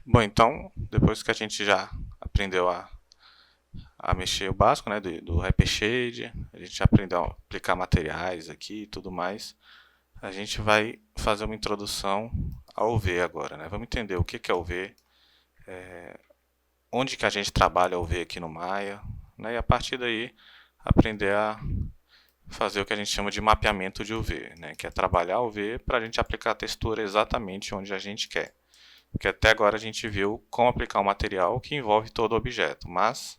Bom, então, depois que a gente já aprendeu a mexer o básico, né, do Hypershade, a gente já aprendeu a aplicar materiais aqui e tudo mais, a gente vai fazer uma introdução ao V agora, né? Vamos entender o que é o V, onde que a gente trabalha o V aqui no Maya, né? E a partir daí aprender a fazer o que a gente chama de mapeamento de UV, né? Que é trabalhar o V para a gente aplicar a textura exatamente onde a gente quer. Porque até agora a gente viu como aplicar um material que envolve todo o objeto, mas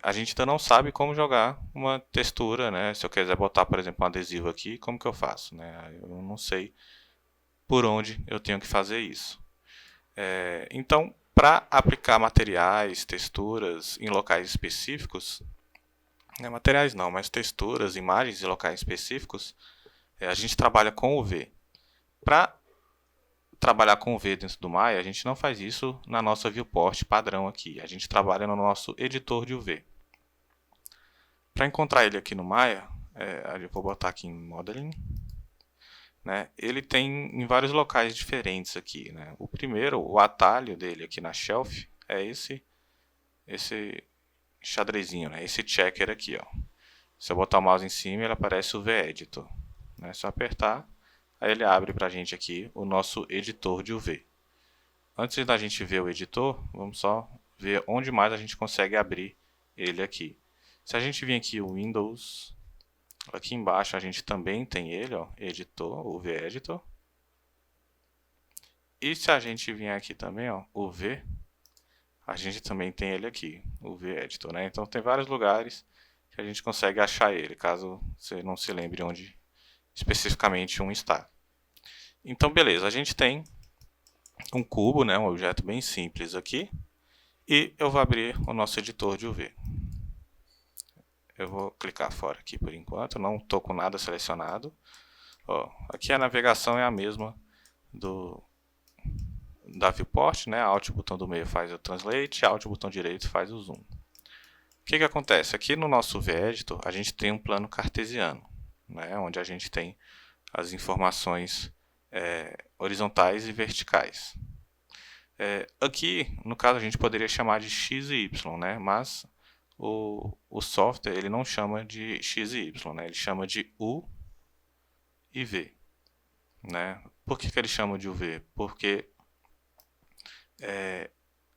a gente ainda não sabe como jogar uma textura, né? Se eu quiser botar, por exemplo, um adesivo aqui, como que eu faço, né? Eu não sei por onde eu tenho que fazer isso. Então, para aplicar materiais, texturas em locais específicos, né, materiais não, mas texturas, imagens em locais específicos, a gente trabalha com o V. Para trabalhar com o V dentro do Maya, a gente não faz isso na nossa viewport padrão aqui. A gente trabalha no nosso editor de UV. Para encontrar ele aqui no Maya, eu vou botar aqui em Modeling. Né? Ele tem em vários locais diferentes aqui. Né? O primeiro, o atalho dele aqui na shelf, é esse xadrezinho, né? Esse checker aqui. Ó. Se eu botar o mouse em cima, ele aparece o V-Editor. Né? É só apertar, aí ele abre para a gente aqui o nosso editor de UV. Antes da gente ver o editor, vamos só ver onde mais a gente consegue abrir ele aqui. Se a gente vir aqui o Windows, aqui embaixo a gente também tem ele, ó, editor, o V-Editor. E se a gente vir aqui também, ó, o V, a gente também tem ele aqui, o V-Editor, né? Então tem vários lugares que a gente consegue achar ele, caso você não se lembre onde especificamente um está. Então beleza, a gente tem um cubo, né, um objeto bem simples aqui, e eu vou abrir o nosso editor de UV. Eu vou clicar fora aqui por enquanto, não estou com nada selecionado. Ó, aqui a navegação é a mesma da viewport, né? Alt botão do meio faz o translate, Alt botão direito faz o zoom. O que acontece? Aqui no nosso V-Editor a gente tem um plano cartesiano, né? Onde a gente tem as informações horizontais e verticais. Aqui, no caso, a gente poderia chamar de x e y, né? Mas o software ele não chama de x e y, né? Ele chama de u e v. Né? Por que ele chama de UV? Porque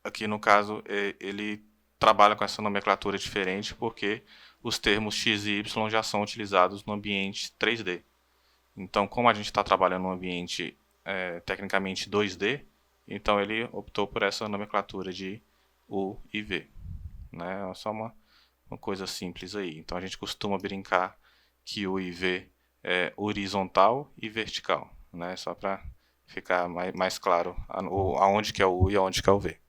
aqui no caso ele trabalha com essa nomenclatura diferente porque os termos x e y já são utilizados no ambiente 3D. Então, como a gente está trabalhando no ambiente tecnicamente 2D, então ele optou por essa nomenclatura de U e V. Né? É só uma coisa simples aí. Então a gente costuma brincar que U e V é horizontal e vertical, né? Só para ficar mais claro aonde que é o U e aonde que é o V.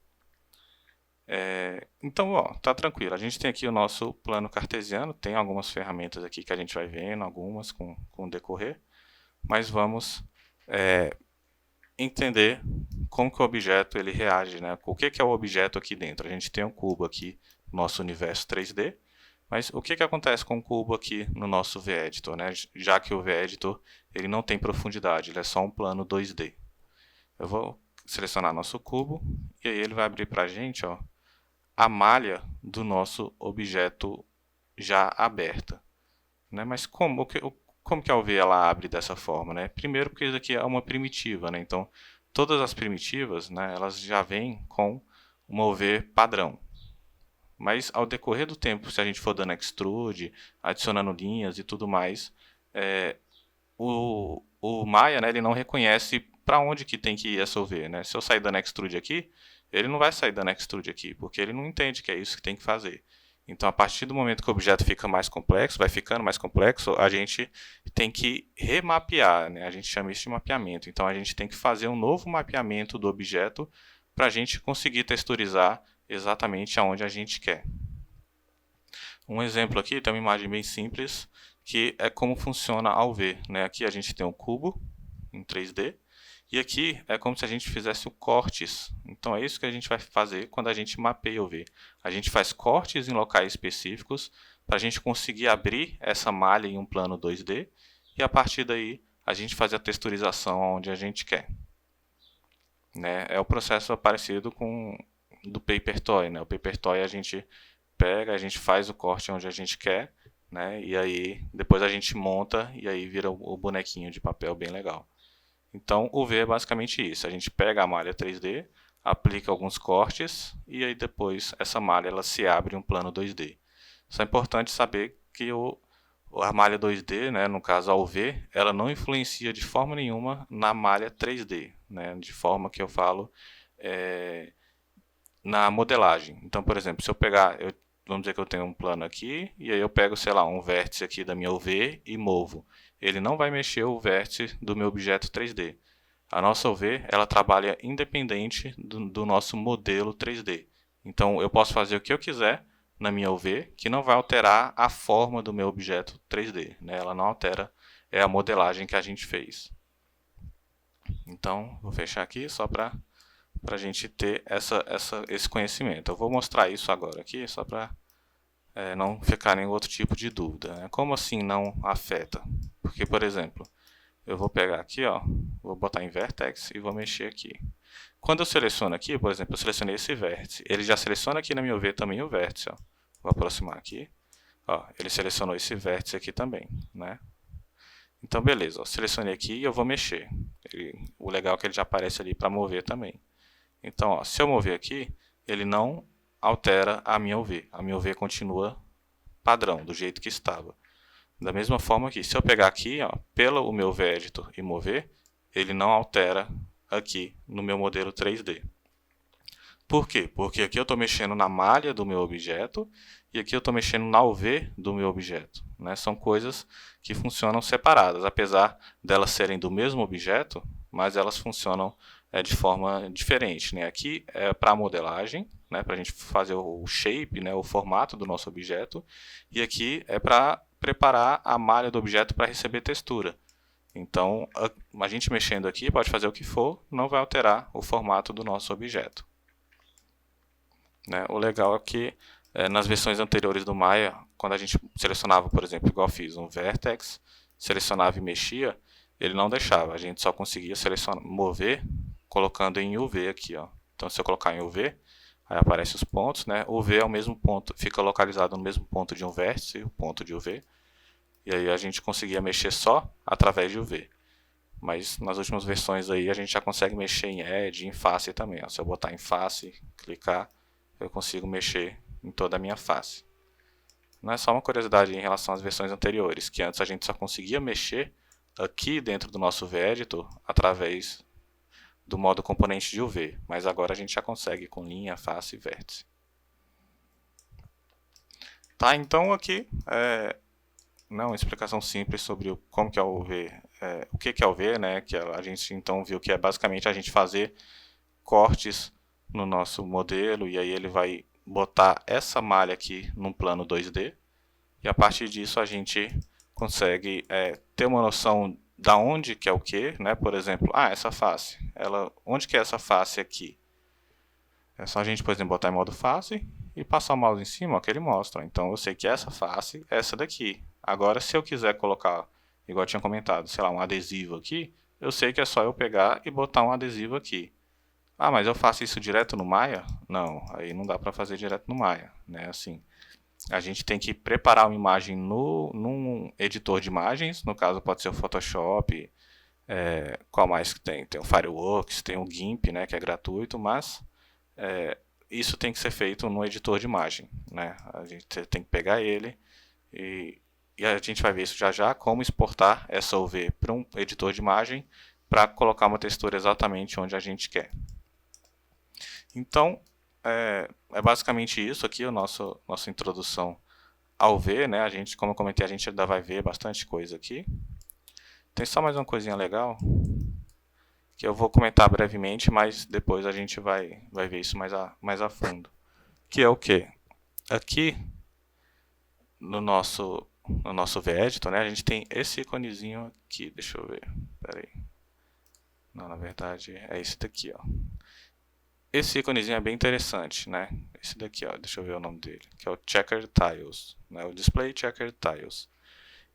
Então, ó, tá tranquilo. A gente tem aqui o nosso plano cartesiano, tem algumas ferramentas aqui que a gente vai vendo, algumas com o decorrer, mas vamos entender como que o objeto ele reage, né? O que é o objeto aqui dentro? A gente tem um cubo aqui no nosso universo 3D, mas o que acontece com o cubo aqui no nosso V-Editor, né? Já que o V-Editor ele não tem profundidade, ele é só um plano 2D. Eu vou selecionar nosso cubo e aí ele vai abrir para a gente, ó, a malha do nosso objeto já aberta. Né? Mas como que a UV ela abre dessa forma? Né? Primeiro porque isso aqui é uma primitiva, né? Então todas as primitivas, né, elas já vêm com uma UV padrão. Mas ao decorrer do tempo, se a gente for dando extrude, adicionando linhas e tudo mais, o Maya, né, ele não reconhece para onde que tem que ir essa UV. Né? Se eu sair dando extrude aqui, ele não vai sair dando extrude aqui, porque ele não entende que é isso que tem que fazer. Então, a partir do momento que o objeto fica mais complexo, vai ficando mais complexo, a gente tem que remapear, né? A gente chama isso de mapeamento. Então, a gente tem que fazer um novo mapeamento do objeto para a gente conseguir texturizar exatamente aonde a gente quer. Um exemplo aqui tem uma imagem bem simples, que é como funciona a UV. Né? Aqui a gente tem um cubo em 3D, e aqui é como se a gente fizesse o cortes. Então é isso que a gente vai fazer quando a gente mapeia o V. A gente faz cortes em locais específicos para a gente conseguir abrir essa malha em um plano 2D e a partir daí a gente faz a texturização onde a gente quer. né? É o processo parecido com do Paper Toy, né? O Paper Toy a gente pega, a gente faz o corte onde a gente quer, né? E aí depois a gente monta e aí vira o bonequinho de papel bem legal. Então o V é basicamente isso. A gente pega a malha 3D, aplica alguns cortes e aí depois essa malha ela se abre em um plano 2D. Isso é importante saber que a malha 2D, né, no caso a UV, ela não influencia de forma nenhuma na malha 3D, né, de forma que eu falo na modelagem. Então, por exemplo, se eu pegar, vamos dizer que eu tenho um plano aqui, e aí eu pego, sei lá, um vértice aqui da minha UV e movo. Ele não vai mexer o vértice do meu objeto 3D. A nossa UV, ela trabalha independente do nosso modelo 3D. Então, eu posso fazer o que eu quiser na minha UV, que não vai alterar a forma do meu objeto 3D, né? Ela não altera, é a modelagem que a gente fez. Então, vou fechar aqui só para a gente ter esse conhecimento. Eu vou mostrar isso agora aqui, só para não ficar nenhum outro tipo de dúvida, né? Como assim não afeta? Porque, por exemplo, eu vou pegar aqui, ó, vou botar em Vertex e vou mexer aqui. Quando eu seleciono aqui, por exemplo, eu selecionei esse vértice, ele já seleciona aqui na minha UV também o vértice, ó. Vou aproximar aqui, ó, ele selecionou esse vértice aqui também, né? Então, beleza, ó, selecionei aqui e eu vou mexer. O legal é que ele já aparece ali para mover também. Então, ó, se eu mover aqui, ele não altera a minha UV. A minha UV continua padrão, do jeito que estava. Da mesma forma que, se eu pegar aqui, ó, pelo o meu V-Editor e mover, ele não altera aqui no meu modelo 3D. Por quê? Porque aqui eu estou mexendo na malha do meu objeto e aqui eu estou mexendo na UV do meu objeto, né? São coisas que funcionam separadas, apesar delas serem do mesmo objeto, mas elas funcionam de forma diferente, né? Aqui é para a modelagem, né? Para a gente fazer o shape, né? O formato do nosso objeto, e aqui é para preparar a malha do objeto para receber textura. Então, a gente mexendo aqui pode fazer o que for, não vai alterar o formato do nosso objeto. Né? O legal é que nas versões anteriores do Maya, quando a gente selecionava, por exemplo, igual eu fiz, um vertex, selecionava e mexia, ele não deixava, a gente só conseguia selecionar, mover colocando em UV aqui. Ó. Então, se eu colocar em UV, aí aparecem os pontos, né? O V é o mesmo ponto, fica localizado no mesmo ponto de um vértice, o ponto de UV, e aí a gente conseguia mexer só através de UV. Mas nas últimas versões aí a gente já consegue mexer em Edge, em face também. Ó. Se eu botar em face, clicar, eu consigo mexer em toda a minha face. Não é só uma curiosidade em relação às versões anteriores, que antes a gente só conseguia mexer aqui dentro do nosso V-Editor através do modo componente de UV, mas agora a gente já consegue com linha, face e vértice. Tá, então aqui uma explicação simples sobre como que é o UV, o que é o UV, né? Que a gente então viu que é basicamente a gente fazer cortes no nosso modelo e aí ele vai botar essa malha aqui num plano 2D e a partir disso a gente consegue ter uma noção da onde que é o que, né? Por exemplo, essa face, onde que é essa face aqui? É só a gente, por exemplo, botar em modo face e passar o mouse em cima, ó, que ele mostra. Então eu sei que essa face é essa daqui. Agora, se eu quiser colocar, igual eu tinha comentado, sei lá, um adesivo aqui, eu sei que é só eu pegar e botar um adesivo aqui. Mas eu faço isso direto no Maya? Não, aí não dá para fazer direto no Maya, né? Assim, a gente tem que preparar uma imagem num editor de imagens, no caso pode ser o Photoshop, qual mais que tem? Tem o Fireworks, tem o GIMP, né, que é gratuito, mas isso tem que ser feito no editor de imagem, né? A gente tem que pegar ele e a gente vai ver isso já já, como exportar essa UV para um editor de imagem para colocar uma textura exatamente onde a gente quer. Então, é basicamente isso aqui, a nossa introdução ao V, né? A gente, como eu comentei, a gente ainda vai ver bastante coisa aqui. Tem só mais uma coisinha legal, que eu vou comentar brevemente, mas depois a gente vai ver isso mais a fundo. Que é o que? Aqui, no nosso V-Editor, né? A gente tem esse iconezinho aqui, deixa eu ver, peraí. Não, na verdade, é esse daqui, ó. Esse íconezinho é bem interessante, né? Esse daqui, ó, deixa eu ver o nome dele, que é o Checker Tiles, né? O Display Checker Tiles,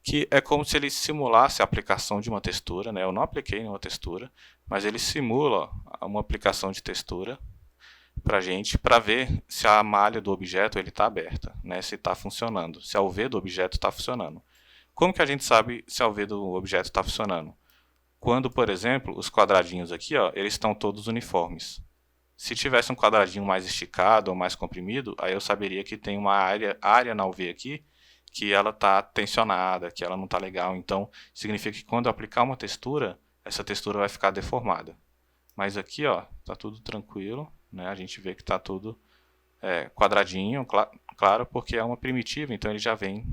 que é como se ele simulasse a aplicação de uma textura, né? Eu não apliquei nenhuma textura, mas ele simula uma aplicação de textura para a gente, para ver se a malha do objeto está aberta, né? Se está funcionando, se a UV do objeto está funcionando. Como que a gente sabe se a UV do objeto está funcionando? Quando, por exemplo, os quadradinhos aqui, ó, eles estão todos uniformes. Se tivesse um quadradinho mais esticado ou mais comprimido, aí eu saberia que tem uma área na UV aqui que ela está tensionada, que ela não está legal. Então, significa que quando eu aplicar uma textura, essa textura vai ficar deformada. Mas aqui, ó, tá tudo tranquilo, né? A gente vê que está tudo quadradinho, claro, porque é uma primitiva, então ele já vem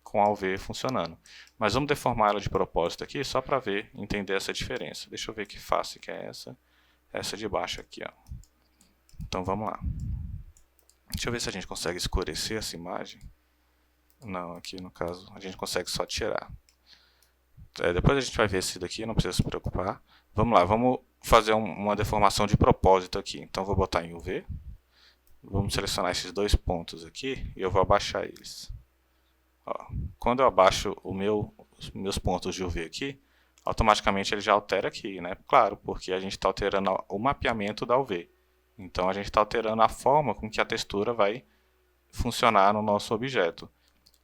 com a UV funcionando. Mas vamos deformar ela de propósito aqui, só para ver, entender essa diferença. Deixa eu ver que face que é essa de baixo aqui, ó. Então vamos lá. Deixa eu ver se a gente consegue escurecer essa imagem. Não, aqui no caso a gente consegue só tirar. Depois a gente vai ver esse daqui, não precisa se preocupar. Vamos lá, vamos fazer uma deformação de propósito aqui. Então vou botar em UV. Vamos selecionar esses dois pontos aqui e eu vou abaixar eles. Ó, quando eu abaixo os meus pontos de UV aqui, automaticamente ele já altera aqui, né? Claro, porque a gente está alterando o mapeamento da UV. Então a gente está alterando a forma com que a textura vai funcionar no nosso objeto.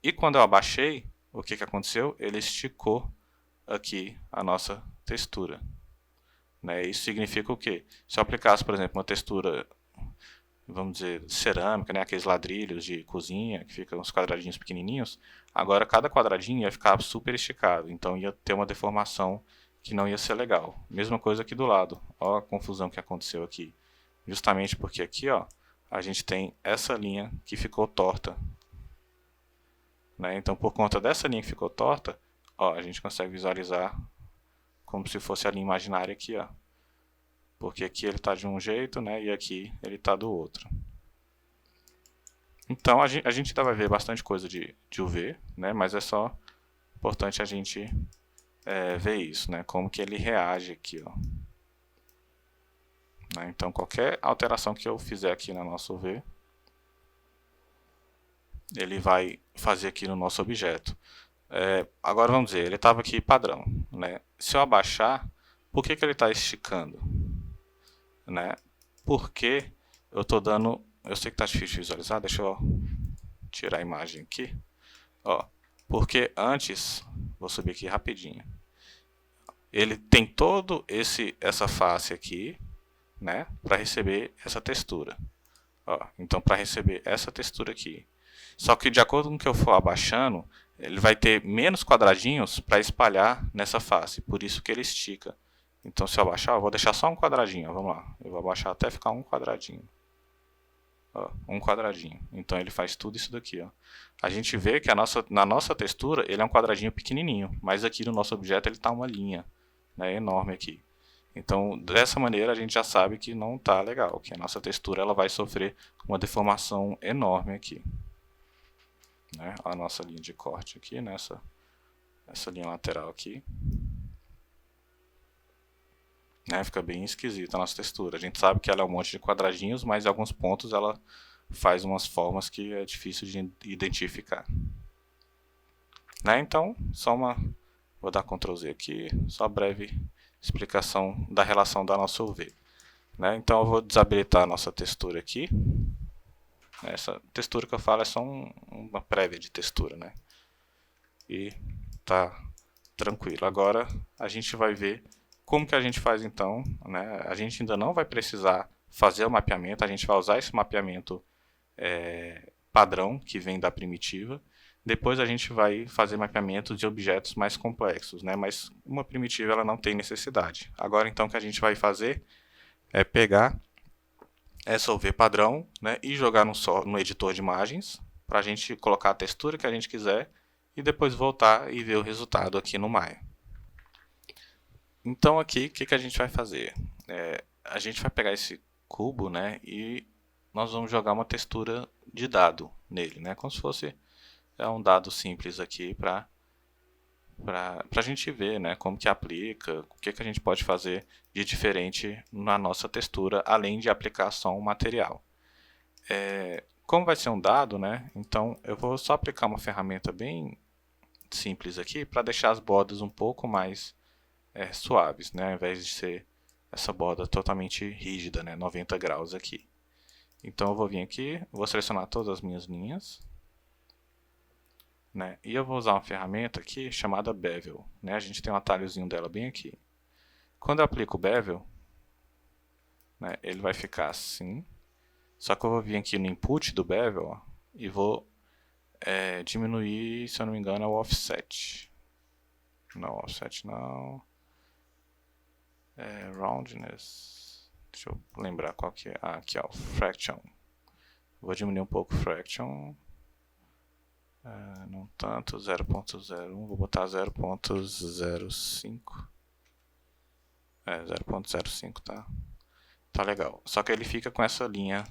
E quando eu abaixei, o que aconteceu? Ele esticou aqui a nossa textura. Né? Isso significa o quê? Se eu aplicasse, por exemplo, uma textura, vamos dizer, cerâmica, né? Aqueles ladrilhos de cozinha, que ficam uns quadradinhos pequenininhos, agora cada quadradinho ia ficar super esticado, então ia ter uma deformação que não ia ser legal. Mesma coisa aqui do lado, olha a confusão que aconteceu aqui. Justamente porque aqui, ó, a gente tem essa linha que ficou torta. Né? Então, por conta dessa linha que ficou torta, ó, a gente consegue visualizar como se fosse a linha imaginária aqui, ó. Porque aqui ele está de um jeito, né, e aqui ele está do outro. Então, a gente ainda vai ver bastante coisa de UV, né, mas é só importante a gente ver isso, né, como que ele reage aqui, ó. Né, então, qualquer alteração que eu fizer aqui na nossa UV, ele vai fazer aqui no nosso objeto. Agora vamos dizer, ele estava aqui padrão, né? Se eu abaixar, por que ele está esticando? Né? Porque eu estou dando, eu sei que está difícil de visualizar, deixa eu tirar a imagem aqui. Ó, porque antes, vou subir aqui rapidinho, ele tem todo essa face aqui, né? Para receber essa textura. Ó, então para receber essa textura aqui. Só que de acordo com o que eu for abaixando, ele vai ter menos quadradinhos para espalhar nessa face, por isso que ele estica. Então se eu abaixar, eu vou deixar só um quadradinho, ó, vamos lá. Eu vou abaixar até ficar um quadradinho. Ó, um quadradinho. Então ele faz tudo isso daqui, ó. A gente vê que na nossa textura ele é um quadradinho pequenininho, mas aqui no nosso objeto ele está uma linha, né, enorme aqui. Então, dessa maneira, a gente já sabe que não está legal, que a nossa textura ela vai sofrer uma deformação enorme aqui. Né? A nossa linha de corte aqui, nessa essa linha lateral aqui. Né? Fica bem esquisita a nossa textura. A gente sabe que ela é um monte de quadradinhos, mas em alguns pontos ela faz umas formas que é difícil de identificar. Né? Então, vou dar Ctrl Z aqui, só breve explicação da relação da nossa UV. Né? Então eu vou desabilitar a nossa textura aqui. Essa textura que eu falo é só uma prévia de textura, né? E tá tranquilo. Agora a gente vai ver como que a gente faz então, né? A gente ainda não vai precisar fazer o mapeamento, a gente vai usar esse mapeamento padrão que vem da primitiva. Depois a gente vai fazer mapeamento de objetos mais complexos, né? Mas uma primitiva ela não tem necessidade. Agora então o que a gente vai fazer é pegar essa UV padrão, né, e jogar no editor de imagens para a gente colocar a textura que a gente quiser e depois voltar e ver o resultado aqui no Maya. Então aqui o que a gente vai fazer? A gente vai pegar esse cubo, né, e nós vamos jogar uma textura de dado nele, né, como se fosse um dado simples aqui para a gente ver, né, como que aplica, o que a gente pode fazer de diferente na nossa textura, além de aplicar só um material. Como vai ser um dado, né, então eu vou só aplicar uma ferramenta bem simples aqui para deixar as bordas um pouco mais suaves, né, ao invés de ser essa borda totalmente rígida, né, 90 graus aqui. Então eu vou vir aqui, vou selecionar todas as minhas linhas, né, e eu vou usar uma ferramenta aqui chamada Bevel, né, a gente tem um atalhozinho dela bem aqui. Quando eu aplico o Bevel, né, ele vai ficar assim, só que eu vou vir aqui no input do Bevel, ó, e vou diminuir, se eu não me engano, é o offset. Não, offset não. Roundness. Deixa eu lembrar qual que é. Ah, aqui ó, fraction. Vou diminuir um pouco o fraction. Não tanto, 0.01. Vou botar 0.05. 0.05, tá? Tá legal. Só que ele fica com essa linha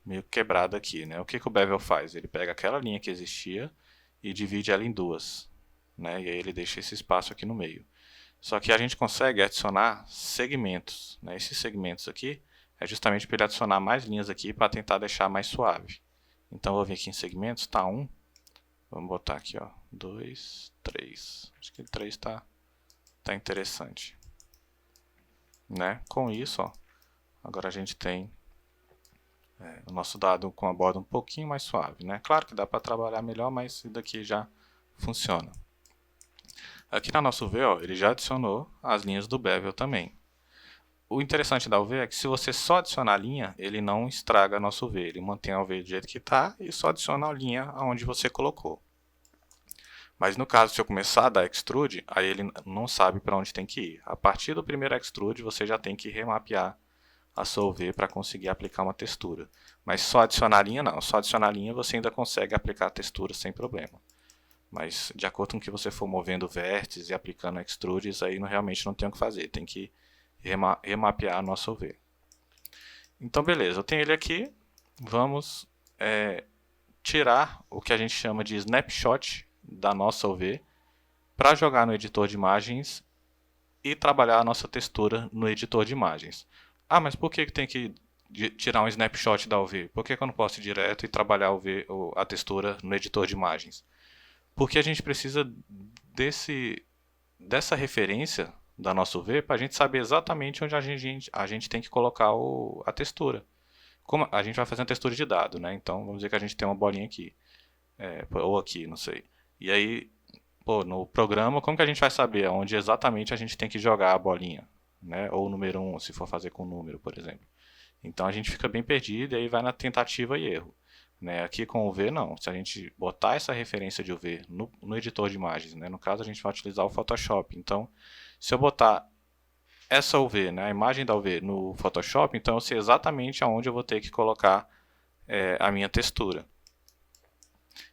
meio quebrada aqui, né? O que o Bevel faz? Ele pega aquela linha que existia e divide ela em duas, né? E aí ele deixa esse espaço aqui no meio. Só que a gente consegue adicionar segmentos, né? Esses segmentos aqui é justamente para ele adicionar mais linhas aqui para tentar deixar mais suave. Então eu vou vir aqui em segmentos, tá 1. Vamos botar aqui, ó, 2, 3. Acho que 3 tá interessante, né? Com isso, ó, agora a gente tem o nosso dado com a borda um pouquinho mais suave, né? Claro que dá para trabalhar melhor, mas isso daqui já funciona. Aqui na nossa UV, ó, ele já adicionou as linhas do Bevel também. O interessante da UV é que se você só adicionar a linha, ele não estraga a nossa UV. Ele mantém a UV do jeito que está e só adiciona a linha aonde você colocou. Mas no caso, se eu começar a dar extrude, aí ele não sabe para onde tem que ir. A partir do primeiro extrude, você já tem que remapear a sua UV para conseguir aplicar uma textura. Mas só adicionar a linha não. Só adicionar a linha você ainda consegue aplicar a textura sem problema. Mas de acordo com o que você for movendo vértices e aplicando extrudes, aí realmente não tem o que fazer. Tem que remapear a nossa UV. Então beleza, eu tenho ele aqui. Vamos tirar o que a gente chama de snapshot da nossa UV para jogar no editor de imagens e trabalhar a nossa textura no editor de imagens. Ah, mas por que tem que tirar um snapshot da UV? Por que eu não posso ir direto e trabalhar a textura no editor de imagens? Porque a gente precisa dessa referência da nossa UV para a gente saber exatamente onde a gente tem que colocar a textura. Como a gente vai fazer uma textura de dado, né? Então vamos dizer que a gente tem uma bolinha aqui, ou aqui, não sei. E aí, no programa, como que a gente vai saber onde exatamente a gente tem que jogar a bolinha, né? Ou o número 1, se for fazer com número, por exemplo. Então a gente fica bem perdido e aí vai na tentativa e erro. Né? Aqui com o UV não, se a gente botar essa referência de UV no editor de imagens, né? No caso a gente vai utilizar o Photoshop, então se eu botar essa UV, né? A imagem da UV no Photoshop, então eu sei exatamente aonde eu vou ter que colocar a minha textura.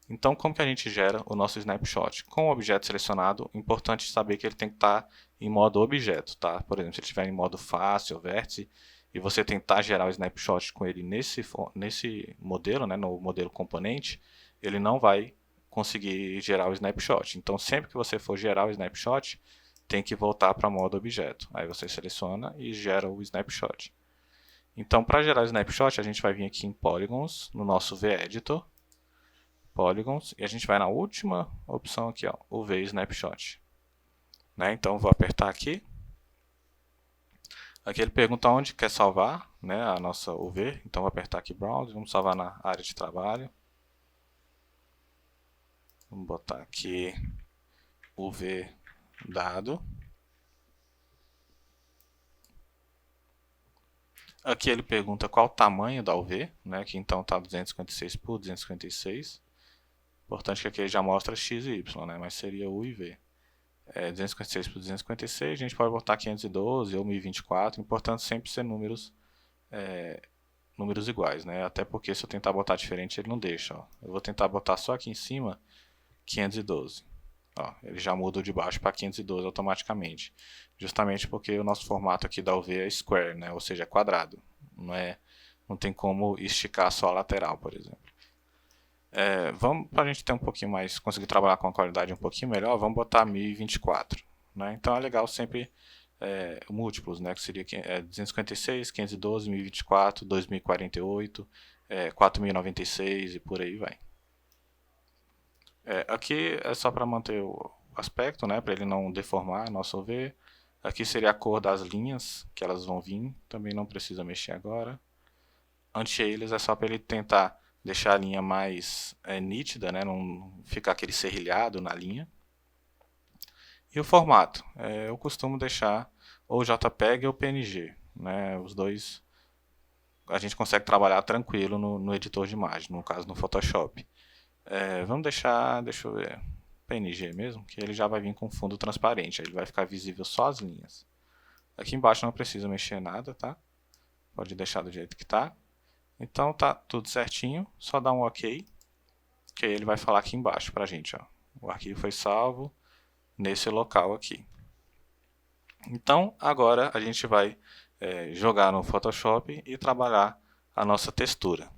Então como que a gente gera o nosso snapshot? Com o objeto selecionado, é importante saber que ele tem que estar em modo objeto, tá? Por exemplo, se ele estiver em modo face ou vértice, e você tentar gerar o snapshot com ele nesse modelo, né, no modelo componente, ele não vai conseguir gerar o snapshot. Então, sempre que você for gerar o snapshot, tem que voltar para modo objeto. Aí você seleciona e gera o snapshot. Então, para gerar o snapshot, a gente vai vir aqui em Polygons, no nosso V-Editor, Polygons, e a gente vai na última opção aqui, ó, o V-Snapshot. Né? Então, vou apertar aqui. Aqui ele pergunta onde quer salvar, né, a nossa UV. Então vou apertar aqui Browse, vamos salvar na área de trabalho. Vamos botar aqui UV dado. Aqui ele pergunta qual o tamanho da UV, né, que então está 256 por 256. Importante que aqui ele já mostra X e Y, né, mas seria U e V. 256 por 256, a gente pode botar 512 ou 1024, importante sempre ser números iguais, né? Até porque se eu tentar botar diferente ele não deixa, ó. Eu vou tentar botar só aqui em cima 512, ó, ele já muda de baixo para 512 automaticamente, justamente porque o nosso formato aqui da UV é square, né? Ou seja, é quadrado, não tem como esticar só a lateral, por exemplo. Vamos, para a gente ter um pouquinho mais, conseguir trabalhar com a qualidade um pouquinho melhor, vamos botar 1024. Né? Então é legal sempre múltiplos, né? Que seria 256, 512, 1024, 2048, 4096 e por aí vai. Aqui é só para manter o aspecto, né, para ele não deformar nosso OV. Aqui seria a cor das linhas que elas vão vir, também não precisa mexer agora. Anti-alias é só para ele tentar deixar a linha mais nítida, né, não ficar aquele serrilhado na linha. E o formato, eu costumo deixar ou JPEG ou PNG, né, os dois a gente consegue trabalhar tranquilo no editor de imagem, no caso no Photoshop. Vamos deixar, deixa eu ver, PNG mesmo, que ele já vai vir com fundo transparente, aí ele vai ficar visível só as linhas. Aqui embaixo não precisa mexer nada, tá? Pode deixar do jeito que tá. Então tá tudo certinho, só dá um OK, que aí ele vai falar aqui embaixo pra gente, ó. O arquivo foi salvo nesse local aqui. Então agora a gente vai jogar no Photoshop e trabalhar a nossa textura.